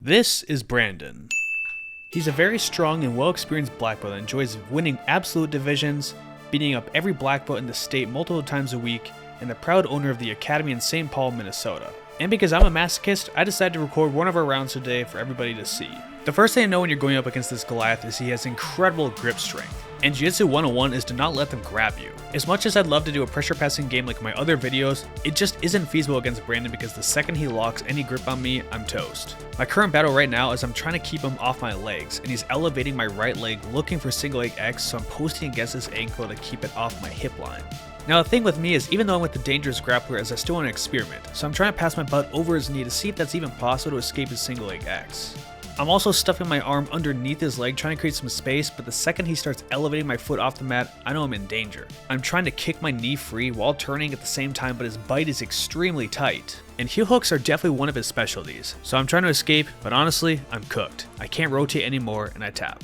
This is Brandon. He's a very strong and well-experienced black belt that enjoys winning absolute divisions, beating up every black belt in the state multiple times a week, and the proud owner of the academy in St. Paul, Minnesota. And because I'm a masochist, I decided to record one of our rounds today for everybody to see. The first thing to know when you're going up against this Goliath is he has incredible grip strength. And Jiu-Jitsu 101 is to not let them grab you. As much as I'd love to do a pressure passing game like my other videos, it just isn't feasible against Brandon because the second he locks any grip on me, I'm toast. My current battle right now is I'm trying to keep him off my legs, and he's elevating my right leg looking for single leg X, so I'm posting against his ankle to keep it off my hip line. Now the thing with me is even though I'm with the dangerous grappler is I still want to experiment, so I'm trying to pass my butt over his knee to see if that's even possible to escape his single leg X. I'm also stuffing my arm underneath his leg trying to create some space, but the second he starts elevating my foot off the mat, I know I'm in danger. I'm trying to kick my knee free while turning at the same time, but his bite is extremely tight. And heel hooks are definitely one of his specialties, so I'm trying to escape, but honestly, I'm cooked. I can't rotate anymore and I tap.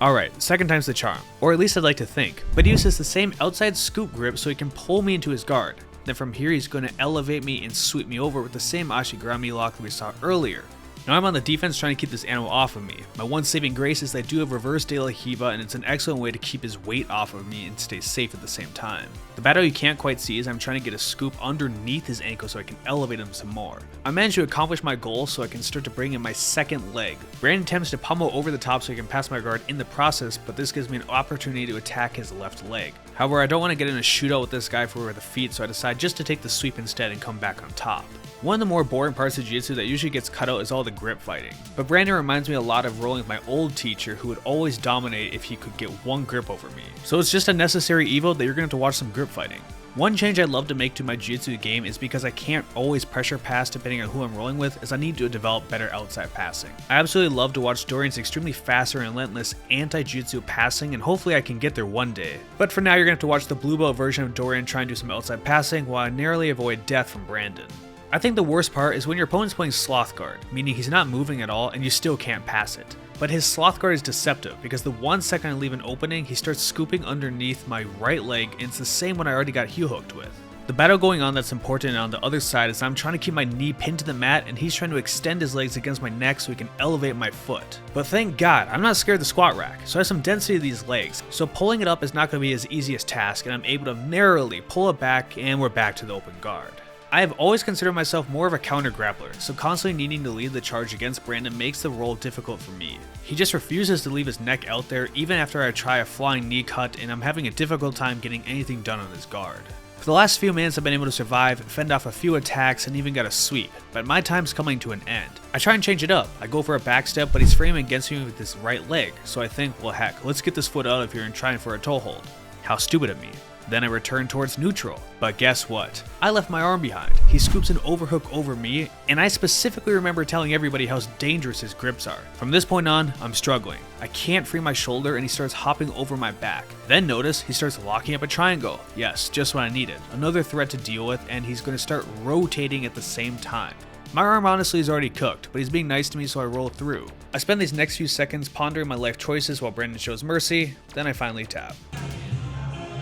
Alright, second time's the charm, or at least I'd like to think, but he uses the same outside scoop grip so he can pull me into his guard. Then from here he's going to elevate me and sweep me over with the same ashigarami lock that we saw earlier. Now I'm on the defense trying to keep this animal off of me. My one saving grace is that I do have reverse De La Hiva, and it's an excellent way to keep his weight off of me and stay safe at the same time. The battle you can't quite see is I'm trying to get a scoop underneath his ankle so I can elevate him some more. I managed to accomplish my goal so I can start to bring in my second leg. Brandon attempts to pummel over the top so he can pass my guard in the process, but this gives me an opportunity to attack his left leg. However, I don't want to get in a shootout with this guy for the feet, so I decide just to take the sweep instead and come back on top. One of the more boring parts of jiu-jitsu that usually gets cut out is all the grip fighting. But Brandon reminds me a lot of rolling with my old teacher who would always dominate if he could get one grip over me. So it's just a necessary evil that you're going to have to watch some grip fighting. One change I'd love to make to my jiu-jitsu game is because I can't always pressure pass depending on who I'm rolling with, is I need to develop better outside passing. I absolutely love to watch Dorian's extremely faster and relentless anti-jiu-jitsu passing, and hopefully I can get there one day. But for now you're going to have to watch the blue belt version of Dorian try and do some outside passing while I narrowly avoid death from Brandon. I think the worst part is when your opponent's playing sloth guard, meaning he's not moving at all and you still can't pass it. But his sloth guard is deceptive because the 1 second I leave an opening, he starts scooping underneath my right leg, and it's the same one I already got heel hooked with. The battle going on that's important on the other side is I'm trying to keep my knee pinned to the mat and he's trying to extend his legs against my neck so he can elevate my foot. But thank God, I'm not scared of the squat rack, so I have some density to these legs, so pulling it up is not going to be his easiest task, and I'm able to narrowly pull it back and we're back to the open guard. I have always considered myself more of a counter grappler, so constantly needing to lead the charge against Brandon makes the role difficult for me. He just refuses to leave his neck out there even after I try a flying knee cut, and I'm having a difficult time getting anything done on his guard. For the last few minutes I've been able to survive, fend off a few attacks, and even got a sweep, but my time's coming to an end. I try and change it up. I go for a back step, but he's framing against me with his right leg, so I think, well heck, let's get this foot out of here and trying for a toe hold. How stupid of me. Then I return towards neutral, but guess what? I left my arm behind. He scoops an overhook over me, and I specifically remember telling everybody how dangerous his grips are. From this point on, I'm struggling. I can't free my shoulder and he starts hopping over my back. Then notice he starts locking up a triangle. Yes, just what I needed. Another threat to deal with, and he's going to start rotating at the same time. My arm honestly is already cooked, but he's being nice to me so I roll through. I spend these next few seconds pondering my life choices while Brandon shows mercy, then I finally tap.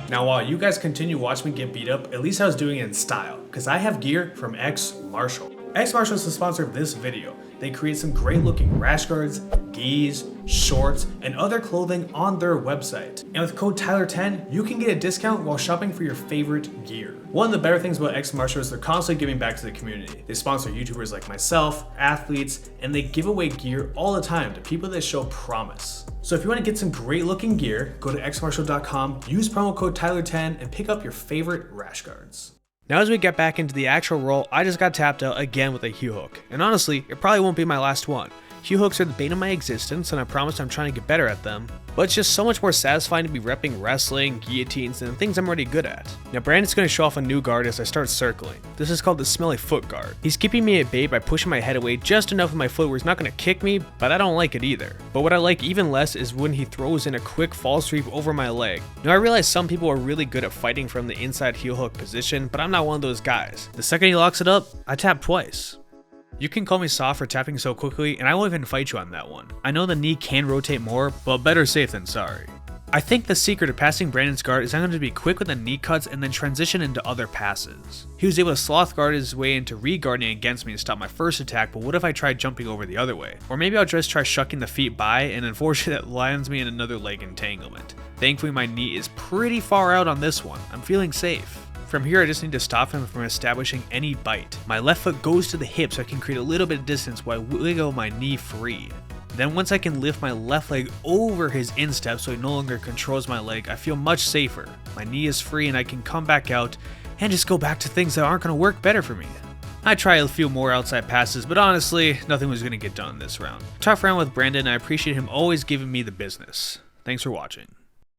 Now while you guys continue watching me get beat up, at least I was doing it in style, because I have gear from X Marshall. X Marshall is the sponsor of this video. They create some great looking rash guards, gis, shorts, and other clothing on their website. And with code Tyler10, you can get a discount while shopping for your favorite gear. One of the better things about X Marshall is they're constantly giving back to the community. They sponsor YouTubers like myself, athletes, and they give away gear all the time to people that show promise. So if you want to get some great looking gear, go to xmarshall.com, use promo code Tyler10, and pick up your favorite rash guards. Now as we get back into the actual roll, I just got tapped out again with a heel hook. And honestly, it probably won't be my last one. Heel hooks are the bane of my existence, and I promise I'm trying to get better at them. But it's just so much more satisfying to be repping wrestling, guillotines, and things I'm already good at. Now Brandon's going to show off a new guard as I start circling. This is called the smelly foot guard. He's keeping me at bay by pushing my head away just enough of my foot where he's not going to kick me, but I don't like it either. But what I like even less is when he throws in a quick fall sweep over my leg. Now I realize some people are really good at fighting from the inside heel hook position, but I'm not one of those guys. The second he locks it up, I tap twice. You can call me soft for tapping so quickly, and I won't even fight you on that one. I know the knee can rotate more, but better safe than sorry. I think the secret of passing Brandon's guard is I'm going to be quick with the knee cuts and then transition into other passes. He was able to sloth guard his way into re-guarding against me to stop my first attack, but what if I tried jumping over the other way? Or maybe I'll just try shucking the feet by, and unfortunately that lands me in another leg entanglement. Thankfully my knee is pretty far out on this one. I'm feeling safe. From here I just need to stop him from establishing any bite. My left foot goes to the hip so I can create a little bit of distance while I wiggle my knee free. Then once I can lift my left leg over his instep so he no longer controls my leg, I feel much safer. My knee is free and I can come back out and just go back to things that aren't going to work better for me. I try a few more outside passes, but honestly, nothing was going to get done this round. Tough round with Brandon, and I appreciate him always giving me the business. Thanks for watching.